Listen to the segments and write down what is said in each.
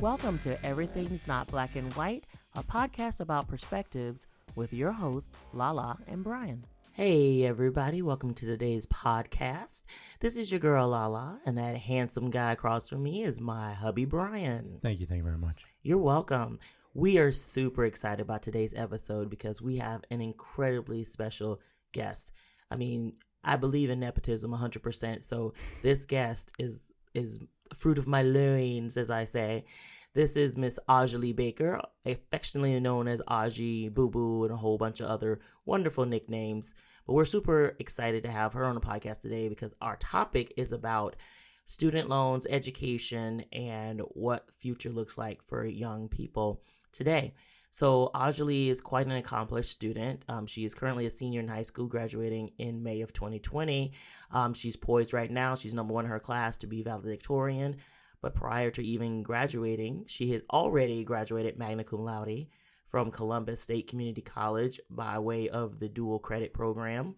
Welcome to Everything's Not Black and White, a podcast about perspectives with your hosts, Lala and Brian. Hey everybody, welcome to today's podcast. This is your girl Lala, and that handsome guy across from me is my hubby Brian. Thank you very much. You're welcome. We are super excited about today's episode because we have an incredibly special guest. I mean, I believe in nepotism 100%, so this guest is fruit of my loins, as I say. This is Miss Ajalee Baker, affectionately known as Aji, Boo Boo, and a whole bunch of other wonderful nicknames. But we're super excited to have her on the podcast today because our topic is about student loans, education, and what future looks like for young people today. So Ajalee is quite an accomplished student. She is currently a senior in high school, graduating in May of 2020. She's poised right now. She's number one in her class to be valedictorian. But prior to even graduating, she has already graduated magna cum laude from Columbus State Community College by way of the dual credit program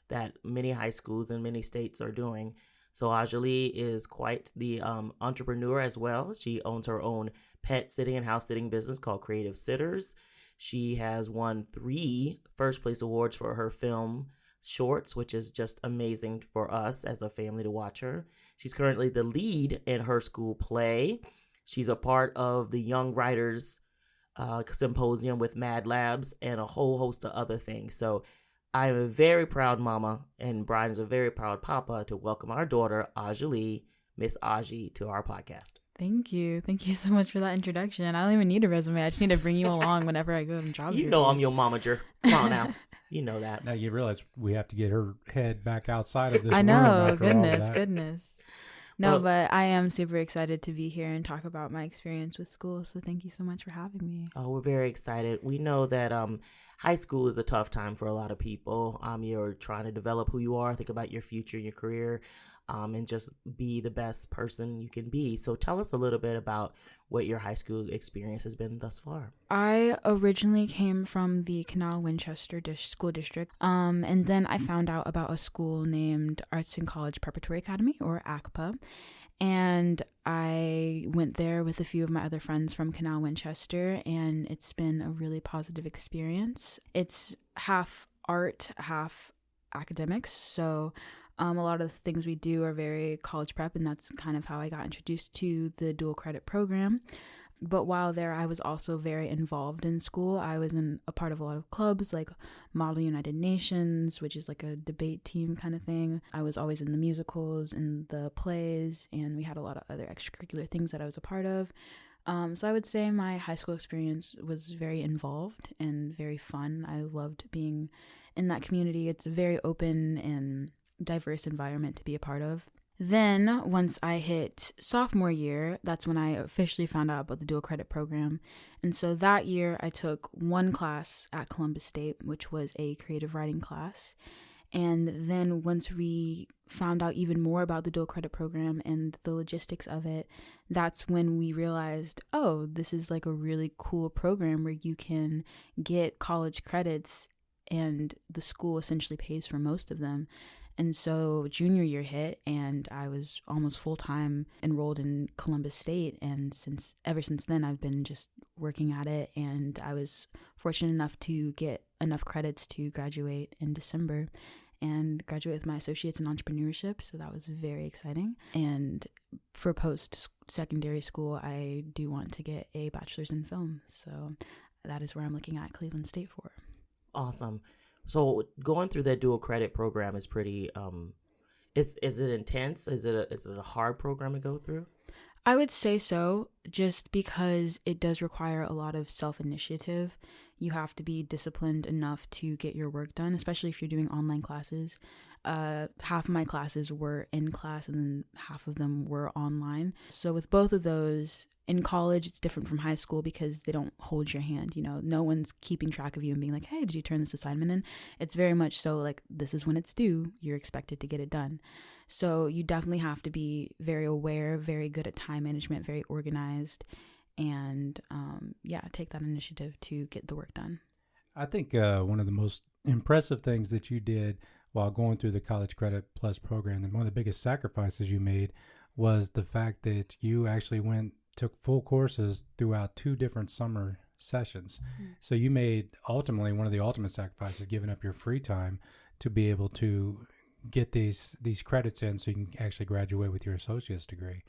that many high schools in many states are doing. So Ajalee is quite the entrepreneur as well. She owns her own pet sitting and house sitting business called Creative Sitters. She has won 3 first place awards for her film shorts, which is just amazing for us as a family to watch her. She's currently the lead in her school play. She's a part of the Young Writers Symposium with Mad Labs and a whole host of other things. So I'm a very proud mama, and Brian is a very proud papa to welcome our daughter, Ajalee, Miss Aji, to our podcast. Thank you. Thank you so much for that introduction. I don't even need a resume. I just need to bring you along whenever I go and job You know I'm your momager. Come on now. You know that. Now you realize we have to get her head back outside of this I room. know. Goodness. No, Well, but I am super excited to be here and talk about my experience with school. So thank you so much for having me. Oh, we're very excited. We know that high school is a tough time for a lot of people. You're trying to develop who you are, think about your future, your career, and just be the best person you can be. So tell us a little bit about what your high school experience has been thus far. I originally came from the Canal Winchester School District, and then I found out about a school named Arts and College Preparatory Academy, or ACPA, and I went there with a few of my other friends from Canal Winchester, and it's been a really positive experience. It's half art, half academics, so a lot of the things we do are very college prep, and that's kind of how I got introduced to the dual credit program. But while there, I was also very involved in school. I was a part of a lot of clubs like Model United Nations, which is like a debate team kind of thing. I was always in the musicals and the plays, and we had a lot of other extracurricular things that I was a part of. So I would say my high school experience was very involved and very fun. I loved being in that community. It's a very open and diverse environment to be a part of. Then once I hit sophomore year, that's when I officially found out about the dual credit program. And so that year I took one class at Columbus State, which was a creative writing class. And then once we found out even more about the dual credit program and the logistics of it, that's when we realized, oh, this is like a really cool program where you can get college credits and the school essentially pays for most of them. And so junior year hit, and I was almost full-time enrolled in Columbus State. And ever since then, I've been just working at it. And I was fortunate enough to get enough credits to graduate in December and graduate with my associates in entrepreneurship. So that was very exciting. And for post-secondary school, I do want to get a bachelor's in film. So that is where I'm looking at Cleveland State for. Awesome. So going through that dual credit program is pretty, is it intense? Is it a hard program to go through? I would say so, just because it does require a lot of self-initiative. You have to be disciplined enough to get your work done, especially if you're doing online classes. Half of my classes were in class and then half of them were online. So with both of those, in college, it's different from high school because they don't hold your hand. You know, no one's keeping track of you and being like, hey, did you turn this assignment in? It's very much so like, this is when it's due. You're expected to get it done. So you definitely have to be very aware, very good at time management, very organized, and take that initiative to get the work done. I think one of the most impressive things that you did while going through the College Credit Plus program, and one of the biggest sacrifices you made was the fact that you actually went took full courses throughout 2 different summer sessions. So you made ultimately one of the ultimate sacrifices, giving up your free time to be able to get these credits in so you can actually graduate with your associate's degree.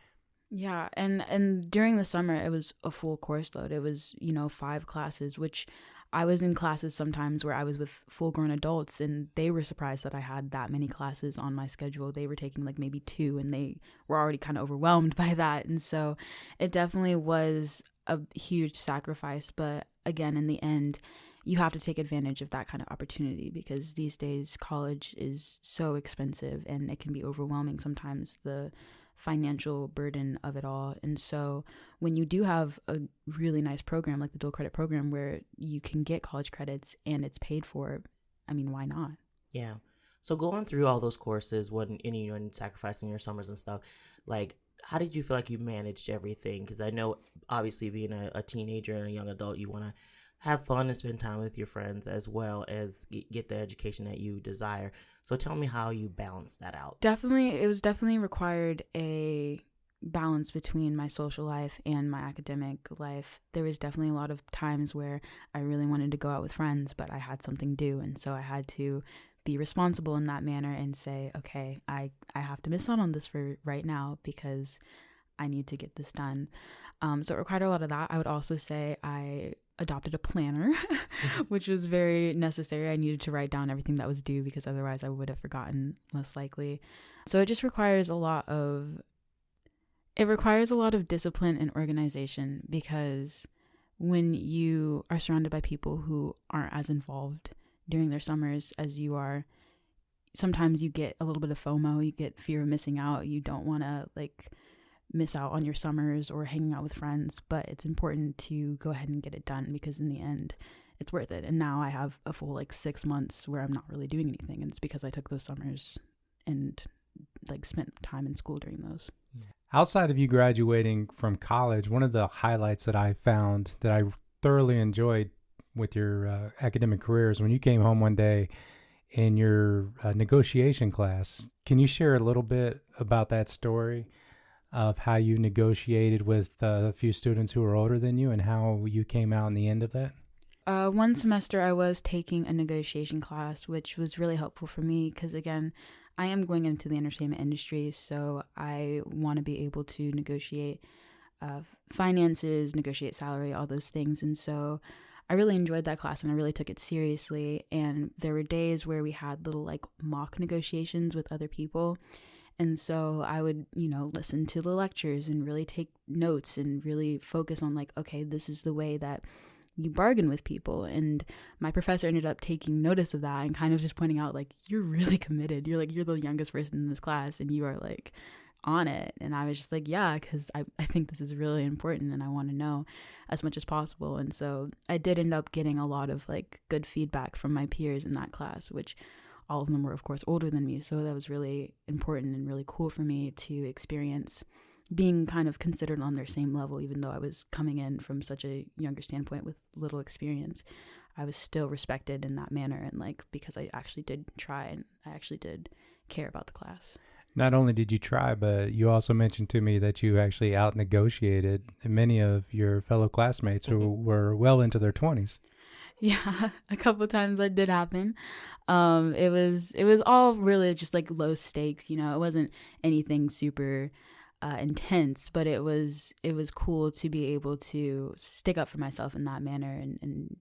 Yeah, and during the summer it was a full course load. It was, 5 classes, which I was in classes sometimes where I was with full-grown adults, and they were surprised that I had that many classes on my schedule. They were taking like maybe 2, and they were already kind of overwhelmed by that. And so it definitely was a huge sacrifice. But again, in the end, you have to take advantage of that kind of opportunity, because these days college is so expensive and it can be overwhelming sometimes, the financial burden of it all. And so when you do have a really nice program like the dual credit program where you can get college credits and it's paid for, I mean, why not? Yeah. So going through all those courses, and sacrificing your summers and stuff, like, how did you feel like you managed everything? Because I know, obviously, being a teenager and a young adult, you want to have fun and spend time with your friends as well as get the education that you desire. So tell me how you balance that out. It was definitely required a balance between my social life and my academic life. There was definitely a lot of times where I really wanted to go out with friends, but I had something due, and so I had to be responsible in that manner and say, okay, I have to miss out on this for right now because I need to get this done. So it required a lot of that. I would also say I adopted a planner, which was very necessary. I needed to write down everything that was due because otherwise I would have forgotten, most likely. So it just requires a lot of discipline and organization, because when you are surrounded by people who aren't as involved during their summers as you are, sometimes you get a little bit of FOMO, you get fear of missing out. You don't want to miss out on your summers or hanging out with friends, but it's important to go ahead and get it done, because in the end it's worth it. And now I have a full 6 months where I'm not really doing anything, and it's because I took those summers and spent time in school during those. Outside of you graduating from college, one of the highlights that I found that I thoroughly enjoyed with your academic career is when you came home one day in your negotiation class. Can you share a little bit about that story of how you negotiated with a few students who were older than you and how you came out in the end of that? One semester I was taking a negotiation class, which was really helpful for me because, again, I am going into the entertainment industry, so I want to be able to negotiate finances, negotiate salary, all those things. And so I really enjoyed that class and I really took it seriously. And there were days where we had little mock negotiations with other people. And so I would, listen to the lectures and really take notes and really focus on okay, this is the way that you bargain with people. And my professor ended up taking notice of that and kind of just pointing out you're really committed. You're the youngest person in this class and you are on it. And I was just yeah, because I think this is really important and I want to know as much as possible. And so I did end up getting a lot of good feedback from my peers in that class, which all of them were, of course, older than me. So that was really important and really cool for me to experience being kind of considered on their same level, even though I was coming in from such a younger standpoint with little experience. I was still respected in that manner, and because I actually did try and I actually did care about the class. Not only did you try, but you also mentioned to me that you actually out-negotiated many of your fellow classmates who were well into their 20s. Yeah, a couple of times that did happen. It was all really just low stakes, it wasn't anything super intense, but it was cool to be able to stick up for myself in that manner and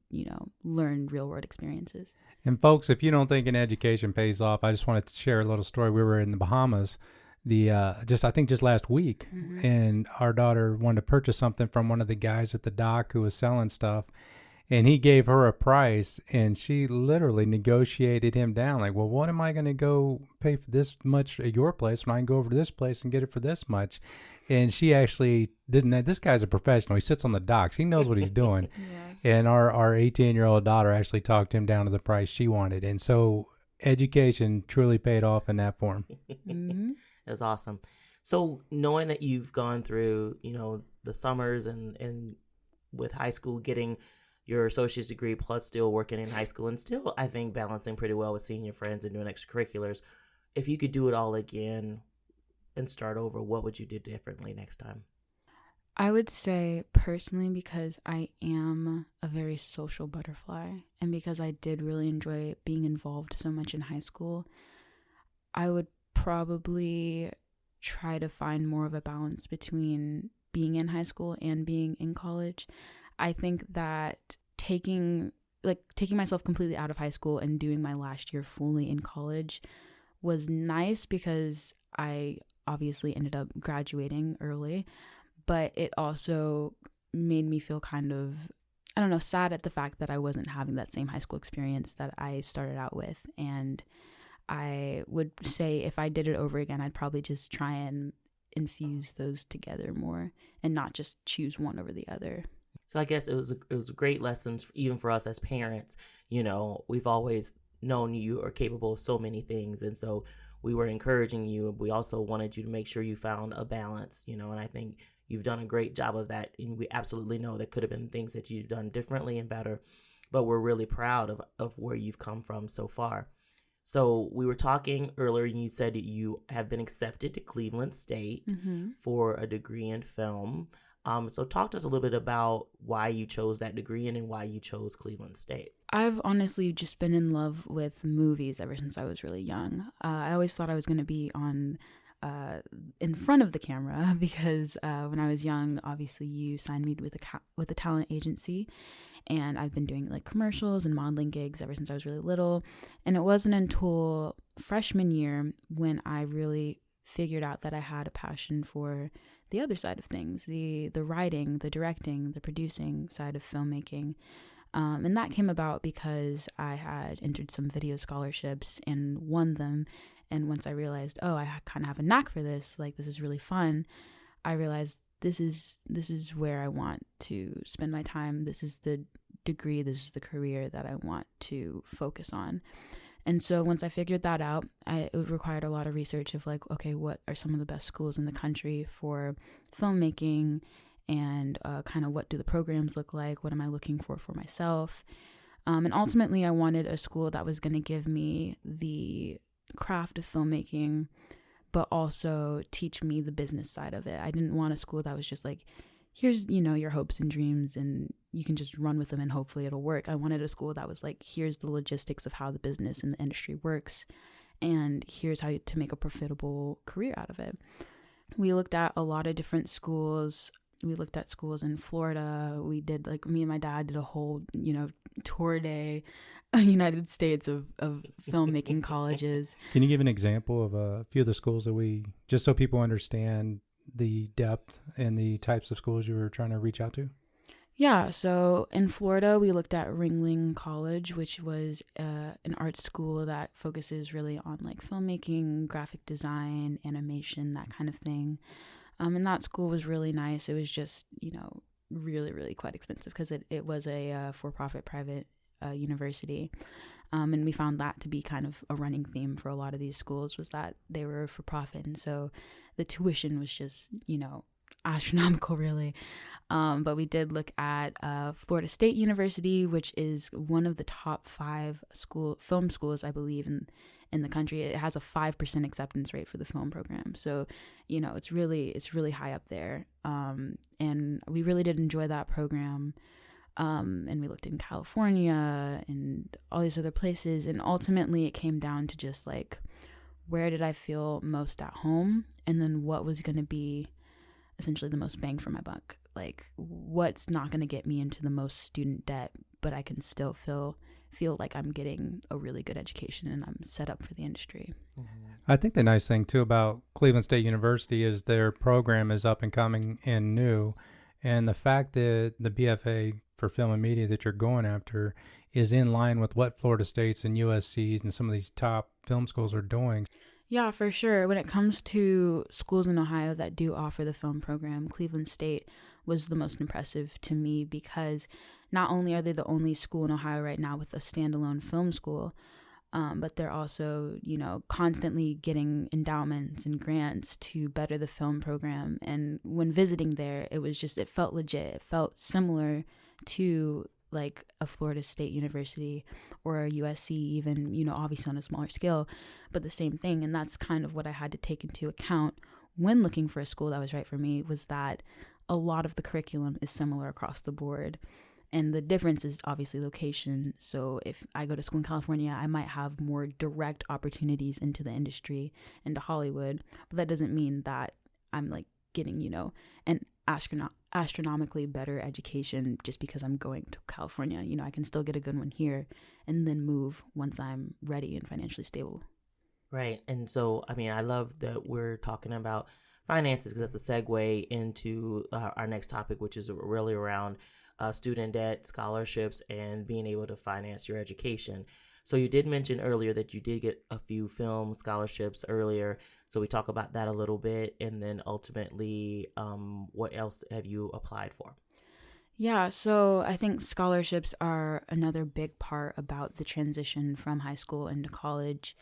learn real world experiences. And folks, if you don't think an education pays off, I just wanted to share a little story. We were in the Bahamas I think just last week, and our daughter wanted to purchase something from one of the guys at the dock who was selling stuff. And he gave her a price, and she literally negotiated him down. Well, what am I going to go pay for this much at your place when I can go over to this place and get it for this much? And she actually didn't. This guy's a professional. He sits on the docks. He knows what he's doing. Yeah. And our 18-year-old daughter actually talked him down to the price she wanted. And so education truly paid off in that form. That's awesome. So knowing that you've gone through, the summers and with high school getting your associate's degree plus still working in high school and still, I think, balancing pretty well with seeing your friends and doing extracurriculars. If you could do it all again and start over, what would you do differently next time? I would say personally, because I am a very social butterfly and because I did really enjoy being involved so much in high school, I would probably try to find more of a balance between being in high school and being in college. I think that taking myself completely out of high school and doing my last year fully in college was nice because I obviously ended up graduating early, but it also made me feel kind of, I don't know, sad at the fact that I wasn't having that same high school experience that I started out with. And I would say if I did it over again, I'd probably just try and infuse those together more and not just choose one over the other. So I guess it was a great lesson even for us as parents. You know, we've always known you are capable of so many things, and so we were encouraging you. We also wanted you to make sure you found a balance, you know, and I think you've done a great job of that. And we absolutely know there could have been things that you've done differently and better, but we're really proud of where you've come from so far. So we were talking earlier, and you said that you have been accepted to Cleveland State for a degree in film. So talk to us a little bit about why you chose that degree and why you chose Cleveland State. I've honestly just been in love with movies ever since I was really young. I always thought I was going to be on in front of the camera because when I was young, obviously you signed me with a talent agency, and I've been doing like commercials and modeling gigs ever since I was really little. And it wasn't until freshman year when I really figured out that I had a passion for the other side of things, the writing, the directing, the producing side of filmmaking. And that came about because I had entered some video scholarships and won them. And once I realized, oh, I kind of have a knack for this, like this is really fun, I realized this is where I want to spend my time. This is the degree, this is the career that I want to focus on. And so once I figured that out, it required a lot of research of like, okay, what are some of the best schools in the country for filmmaking, and kind of what do the programs look like? What am I looking for myself? And ultimately, I wanted a school that was going to give me the craft of filmmaking, but also teach me the business side of it. I didn't want a school that was just like, here's, you know, your hopes and dreams and you can just run with them and hopefully it'll work. I wanted a school that was like, here's the logistics of how the business and the industry works, and here's how to make a profitable career out of it. We looked at a lot of different schools. We looked at schools in Florida. We did, like, me and my dad did a whole, you know, tour day, United States of filmmaking colleges. Can you give an example of a few of the schools that just so people understand the depth and the types of schools you were trying to reach out to? Yeah, so in Florida, we looked at Ringling College, which was an art school that focuses really on like filmmaking, graphic design, animation, that kind of thing. And that school was really nice. It was just, you know, really, really quite expensive because it was a for-profit private university. And we found that to be kind of a running theme for a lot of these schools, was that they were for-profit. And so the tuition was just, you know, astronomical, really. But we did look at Florida State University, which is one of the top 5 film schools, I believe, in the country. It has a 5% acceptance rate for the film program. So, you know, it's really high up there. And we really did enjoy that program. And we looked in California and all these other places. And ultimately it came down to just like, where did I feel most at home? And then what was going to be essentially the most bang for my buck? Like, what's not going to get me into the most student debt, but I can still feel like I'm getting a really good education and I'm set up for the industry. I think the nice thing too about Cleveland State University is their program is up and coming and new, and the fact that the BFA for film and media that you're going after is in line with what Florida State's and USC's and some of these top film schools are doing. Yeah, for sure. When it comes to schools in Ohio that do offer the film program, Cleveland State was the most impressive to me, because not only are they the only school in Ohio right now with a standalone film school, but they're also, you know, constantly getting endowments and grants to better the film program. And when visiting there, it felt legit. It felt similar to like a Florida State University or a USC, even, you know, obviously on a smaller scale, but the same thing. And that's kind of what I had to take into account when looking for a school that was right for me, was that a lot of the curriculum is similar across the board. And the difference is obviously location. So if I go to school in California, I might have more direct opportunities into the industry, into Hollywood. But that doesn't mean that I'm like getting, an astronomically better education just because I'm going to California. I can still get a good one here and then move once I'm ready and financially stable. Right. And so, I love that we're talking about finances because that's a segue into our next topic, which is really around student debt, scholarships, and being able to finance your education. So you did mention earlier that you did get a few film scholarships earlier. So we talk about that a little bit, and then ultimately, what else have you applied for? Yeah, so I think scholarships are another big part about the transition from high school into college.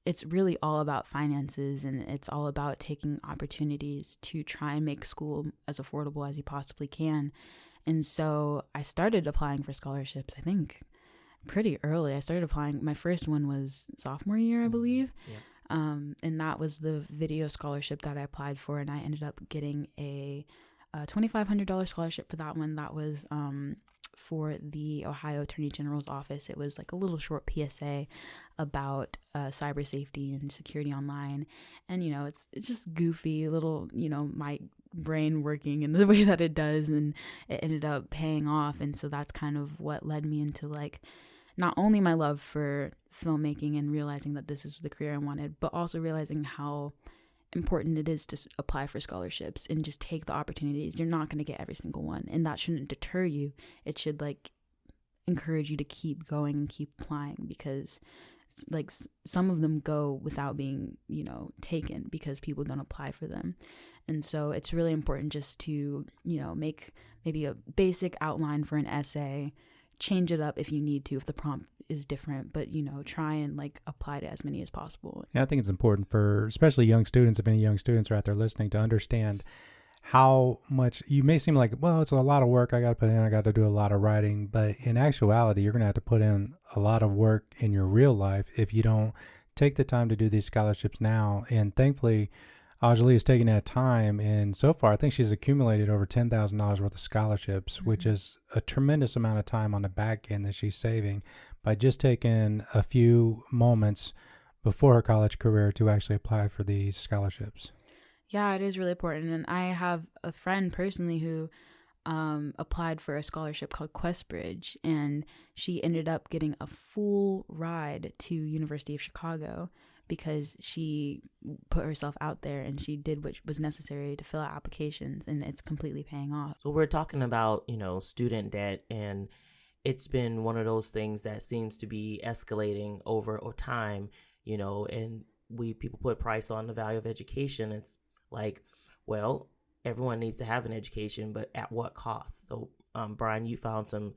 It's really all about finances, and it's all about taking opportunities to try and make school as affordable as you possibly can. And so I started applying for scholarships, I think, pretty early. I started applying. My first one was sophomore year, I believe. Yeah. And that was the video scholarship that I applied for, and I ended up getting a $2,500 scholarship for that one. That was for the Ohio Attorney General's office. It was like a little short PSA about cyber safety and security online. And, it's just goofy, little, my brain working in the way that it does. And it ended up paying off. And so that's kind of what led me into like not only my love for filmmaking and realizing that this is the career I wanted, but also realizing how important it is to apply for scholarships and just take the opportunities. You're not going to get every single one, and that shouldn't deter you. It should like encourage you to keep going and keep applying, because like some of them go without being taken because people don't apply for them. And so it's really important just to make maybe a basic outline for an essay, change it up if you need to, if the prompt is different, but try and like apply to as many as possible. Yeah, I think it's important for especially young students, if any young students are out there listening, to understand how much you may seem like, well, it's a lot of work I got to put in, I got to do a lot of writing, but in actuality, you're going to have to put in a lot of work in your real life if you don't take the time to do these scholarships now. And thankfully, Anjali is taking that time, and so far I think she's accumulated over $10,000 worth of scholarships, which is a tremendous amount of time on the back end that she's saving by just taking a few moments before her college career to actually apply for these scholarships. Yeah, it is really important. And I have a friend personally who applied for a scholarship called QuestBridge, and she ended up getting a full ride to University of Chicago because she put herself out there and she did what was necessary to fill out applications, and it's completely paying off. So we're talking about, student debt, and it's been one of those things that seems to be escalating over time, and people put price on the value of education. It's like, well, everyone needs to have an education, but at what cost? So, Brian, you found some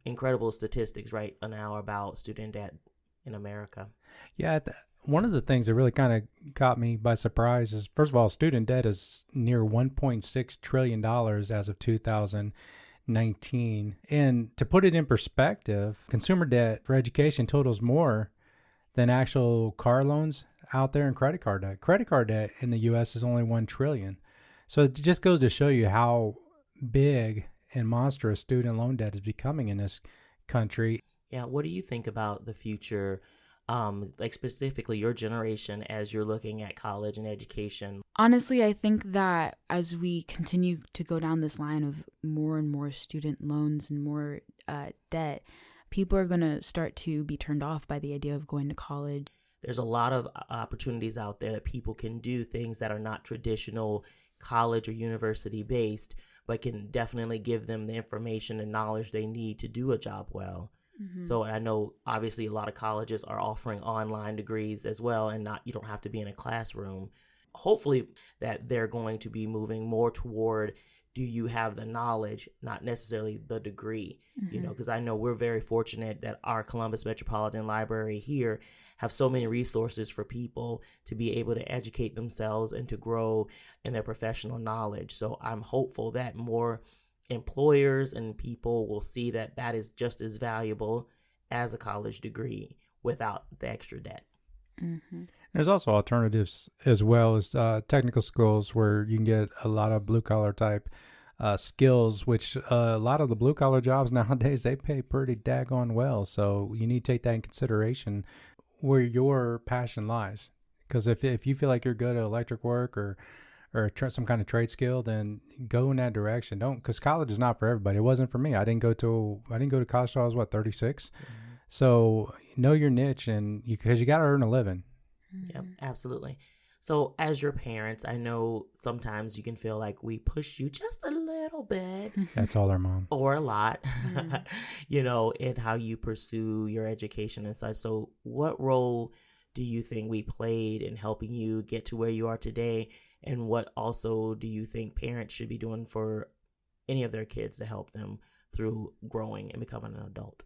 incredible statistics right now about student debt in America. Yeah, one of the things that really kind of caught me by surprise is, first of all, student debt is near $1.6 trillion as of 2019. And to put it in perspective, consumer debt for education totals more than actual car loans out there and credit card debt. Credit card debt in the U.S. is only $1 trillion. So it just goes to show you how big and monstrous student loan debt is becoming in this country. Yeah, what do you think about the future, like specifically your generation, as you're looking at college and education? Honestly, I think that as we continue to go down this line of more and more student loans and more debt, people are going to start to be turned off by the idea of going to college. There's a lot of opportunities out there that people can do, things that are not traditional college or university based, but can definitely give them the information and knowledge they need to do a job well. Mm-hmm. So I know obviously a lot of colleges are offering online degrees as well, and you don't have to be in a classroom. Hopefully that they're going to be moving more toward, do you have the knowledge, not necessarily the degree, because I know we're very fortunate that our Columbus Metropolitan Library here have so many resources for people to be able to educate themselves and to grow in their professional knowledge. So I'm hopeful that more employers and people will see that that is just as valuable as a college degree without the extra debt. Mm-hmm. There's also alternatives as well as technical schools where you can get a lot of blue collar type skills, which a lot of the blue collar jobs nowadays, they pay pretty daggone well. So you need to take that in consideration where your passion lies. Because if you feel like you're good at electric work or some kind of trade skill, then go in that direction. Don't, because college is not for everybody. It wasn't for me. I didn't go to college till I was 36. Mm-hmm. So know your niche, and because you got to earn a living. Yep, absolutely. So as your parents, I know sometimes you can feel like we push you just a little bit. That's all our mom. Or a lot, in how you pursue your education and such. So what role do you think we played in helping you get to where you are today? And what also do you think parents should be doing for any of their kids to help them through growing and becoming an adult?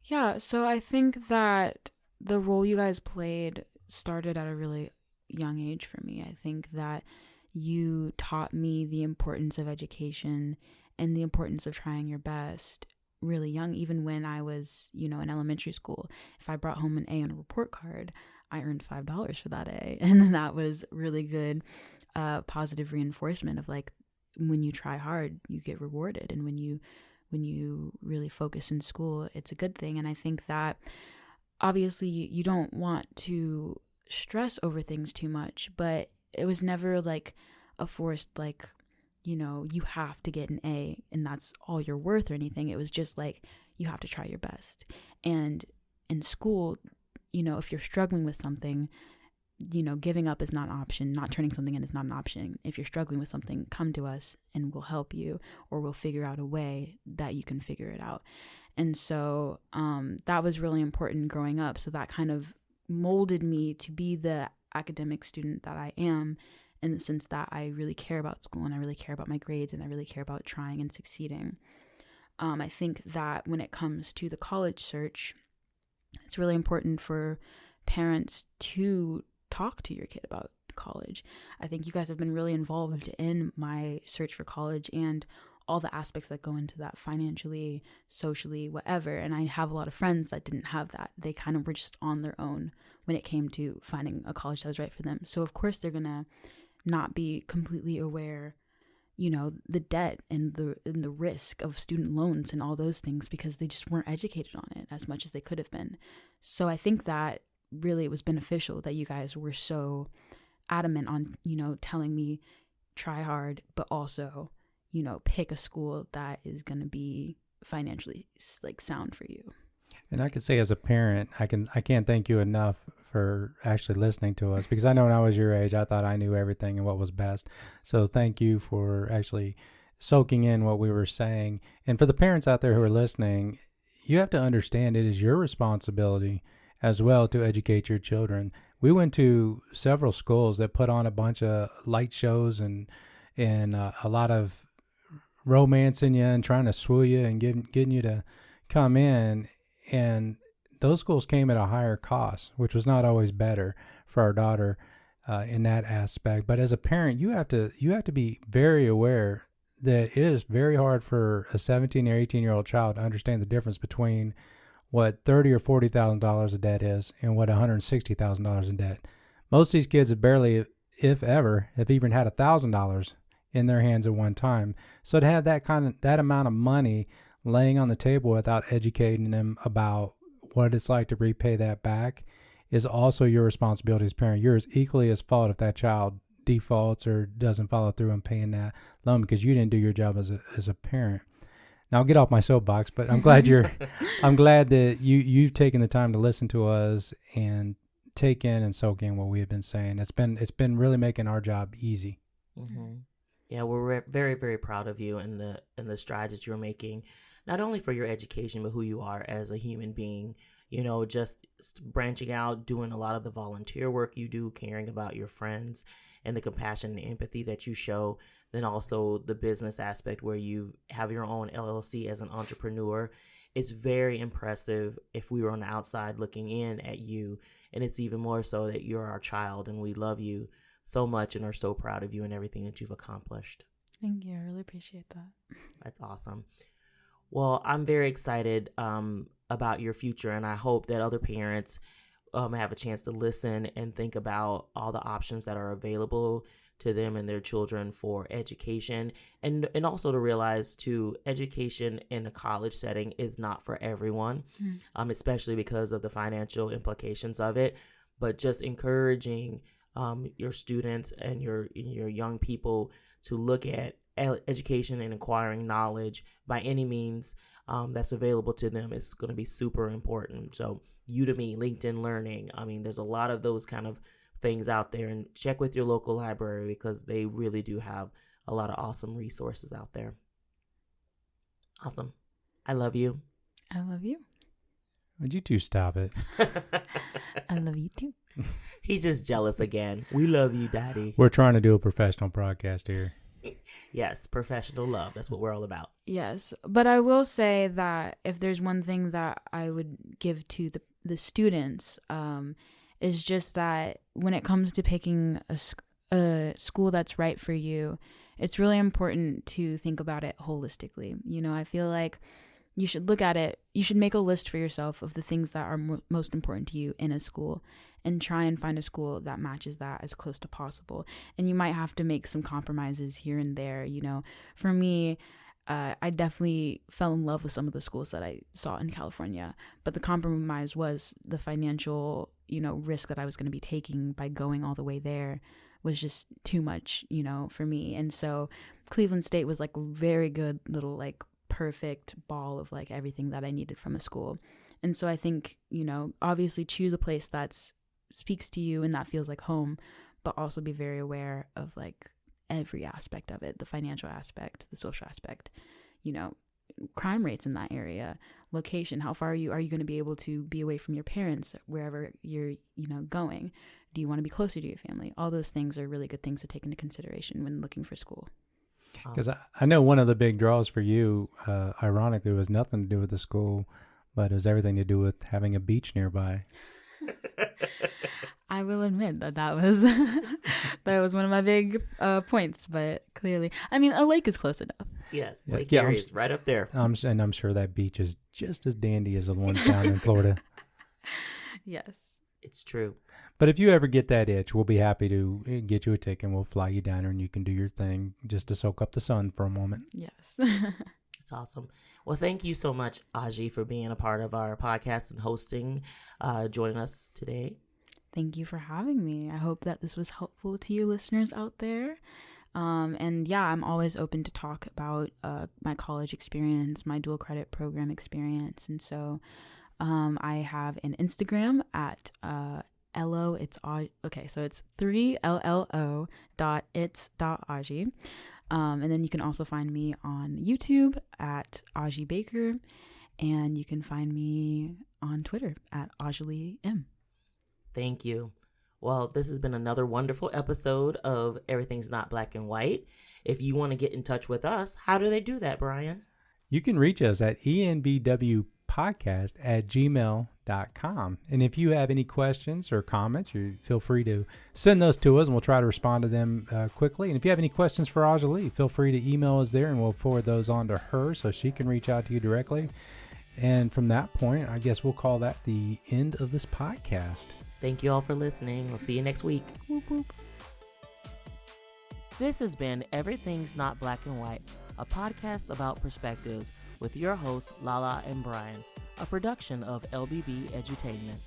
Yeah, so I think that the role you guys played started at a really young age for me. I think that you taught me the importance of education and the importance of trying your best really young. Even when I was, in elementary school, if I brought home an A on a report card, I earned $5 for that A. And that was really good positive reinforcement of like, when you try hard, you get rewarded. And when you really focus in school, it's a good thing. And I think that obviously you don't want to stress over things too much, but it was never like a forced, like, you have to get an A and that's all you're worth or anything. It was just like, you have to try your best. And in school, if you're struggling with something, giving up is not an option. Not turning something in is not an option. If you're struggling with something, come to us and we'll help you, or we'll figure out a way that you can figure it out. And so that was really important growing up. So that kind of molded me to be the academic student that I am, in the sense that I really care about school and I really care about my grades and I really care about trying and succeeding. I think that when it comes to the college search, it's really important for parents to talk to your kid about college. I think you guys have been really involved in my search for college and all the aspects that go into that, financially, socially, whatever. And I have a lot of friends that didn't have that. They kind of were just on their own when it came to finding a college that was right for them. So of course they're gonna not be completely aware, the debt and the risk of student loans and all those things, because they just weren't educated on it as much as they could have been. So I think that really it was beneficial that you guys were so adamant on, telling me try hard, but also, pick a school that is going to be financially like sound for you. And I could say as a parent, I can't thank you enough for actually listening to us, because I know when I was your age, I thought I knew everything and what was best. So thank you for actually soaking in what we were saying. And for the parents out there who are listening, you have to understand it is your responsibility as well to educate your children. We went to several schools that put on a bunch of light shows and a lot of romancing you and trying to swoo you and getting you to come in. And those schools came at a higher cost, which was not always better for our daughter in that aspect. But as a parent, you have to be very aware that it is very hard for a 17 or 18-year-old child to understand the difference between what $30,000 or $40,000 of debt is and what $160,000 in debt. Most of these kids have barely, if ever, have even had $1,000 in their hands at one time. So to have that amount of money laying on the table without educating them about what it's like to repay that back is also your responsibility as a parent. You're equally as fault if that child defaults or doesn't follow through on paying that loan because you didn't do your job as a parent. Now I'll get off my soapbox, but I'm glad I'm glad that you've taken the time to listen to us and take in and soak in what we have been saying. It's been really making our job easy. Mm-hmm. Yeah, we're very, very proud of you and the strides that you're making, not only for your education, but who you are as a human being. Just branching out, doing a lot of the volunteer work you do, caring about your friends, and the compassion and empathy that you show. Then also the business aspect where you have your own LLC as an entrepreneur. It's very impressive if we were on the outside looking in at you. And it's even more so that you're our child and we love you so much and are so proud of you and everything that you've accomplished. Thank you. I really appreciate that. That's awesome. Well, I'm very excited about your future, and I hope that other parents have a chance to listen and think about all the options that are available to them and their children for education, and also to realize too, education in a college setting is not for everyone, especially because of the financial implications of it. But just encouraging your students and your young people to look at education and acquiring knowledge by any means that's available to them is going to be super important. So Udemy, LinkedIn Learning, I mean, there's a lot of those kind of things out there, and check with your local library because they really do have a lot of awesome resources out there. Awesome. I love you. I love you. Would you two stop it? I love you too. He's just jealous again. We love you, Daddy. We're trying to do a professional broadcast here. Yes, professional love. That's what we're all about. Yes, but I will say that if there's one thing that I would give to the students, is just that when it comes to picking a school that's right for you, it's really important to think about it holistically. You know, I feel like you should look at it, you should make a list for yourself of the things that are most important to you in a school and try and find a school that matches that as close to possible. And you might have to make some compromises here and there. You know, for me, I definitely fell in love with some of the schools that I saw in California, but the compromise was the financial, you know, risk that I was going to be taking by going all the way there was just too much, you know, for me. And so Cleveland State was like a very good little like perfect ball of like everything that I needed from a school. And so I think, you know, obviously choose a place that speaks to you and that feels like home, but also be very aware of like every aspect of it, the financial aspect, the social aspect, you know, crime rates in that area, location, how far are you going to be able to be away from your parents wherever you're, you know, going? Do you want to be closer to your family? All those things are really good things to take into consideration when looking for school. Because I know one of the big draws for you, ironically, was nothing to do with the school, but it was everything to do with having a beach nearby. I will admit that was that was one of my big points, but clearly, I mean, a lake is close enough. Yes, Lake Erie is right up there. And I'm sure that beach is just as dandy as the ones down in Florida. Yes. It's true. But if you ever get that itch, we'll be happy to get you a ticket and we'll fly you down there and you can do your thing just to soak up the sun for a moment. Yes. It's awesome. Well, thank you so much, Aji, for being a part of our podcast and hosting, joining us today. Thank you for having me. I hope that this was helpful to you listeners out there. And yeah, I'm always open to talk about my college experience, my dual credit program experience. And so I have an Instagram at Ello. It's okay, so it's 3LLO.its.aji. And then you can also find me on YouTube at Aji Baker, and you can find me on Twitter at Ajalee M. Thank you. Well, this has been another wonderful episode of Everything's Not Black and White. If you want to get in touch with us, how do they do that, Brian? You can reach us at enbwpodcast@gmail.com. And if you have any questions or comments, you feel free to send those to us and we'll try to respond to them quickly. And if you have any questions for Ajalee, feel free to email us there and we'll forward those on to her so she can reach out to you directly. And from that point, I guess we'll call that the end of this podcast. Thank you all for listening. We'll see you next week. Whoop, whoop. This has been Everything's Not Black and White, a podcast about perspectives with your hosts, Lala and Brian, a production of LBB Edutainment.